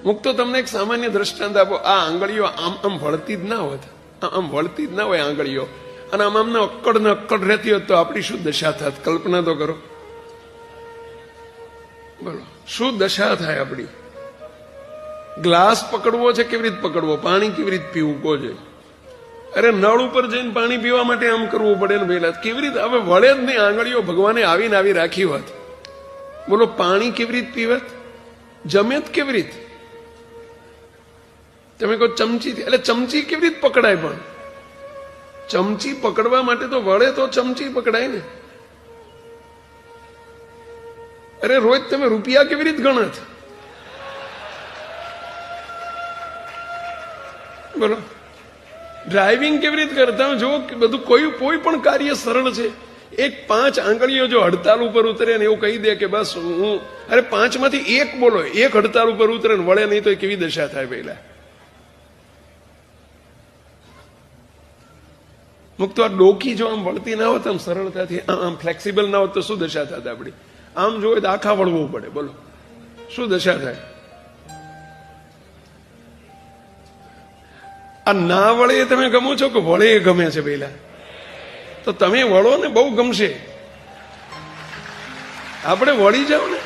મુક્તો તમને એક સામાન્ય દ્રષ્ટાંત આપો. આ આંગળીઓ આમ આમ વળતી જ ના હોત, આમ વળતી જ ના હોય આંગળીઓ, અને આમ આમને અક્કડ ને અક્કડ રહેતી હોત તો આપણી શું દશા થાત? કલ્પના તો કરો. બોલો, શું દશા થાય આપણી? ગ્લાસ પકડવો છે, કેવી રીતે પકડવો? પાણી કેવી રીતે પીવું કહો છે? અરે નળ ઉપર જઈને પાણી પીવા માટે આમ કરવું પડે ને પહેલા. કેવી રીતે? હવે વળે જ નહીં આંગળીઓ. ભગવાને આવીને આવી રાખી હોત. બોલો, પાણી કેવી રીતે પીવત? જમે જ કેવી રીતે? તમે કહો ચમચી, એટલે ચમચી કેવી રીતે પકડાય? પણ ચમચી પકડવા માટે તો વળે તો ચમચી પકડાય ને. અરે રોજ તમે રૂપિયા કેવી રીતે ગણત? બોલો, ડ્રાઇવિંગ કેવી રીતે કરતા? જો બધું કોઈ પણ કાર્ય સરળ છે. એક 5 આંગળીઓ જો હડતાલ ઉપર ઉતરે ને એવું કહી દે કે બસ હું, અરે 5 માંથી એક બોલો, એક હડતાલ ઉપર ઉતરે ને વળે નહીં તો કેવી દશા થાય? પહેલા મુક્ત આ ડોકી જો આમ વળતી ના હોત, આમ સરળતાથી આમ ફ્લેક્સિબલ ના હોત તો શું દશા થાય આપણી? આમ જોવે તો આખા વળવું પડે. બોલો, શું દશા થાય? આ ના વળે એ તમે ગમો છો કે વળે એ ગમે છે? પહેલા તો તમે વળો ને, બહુ ગમશે. આપણે વળી જાઓ ને.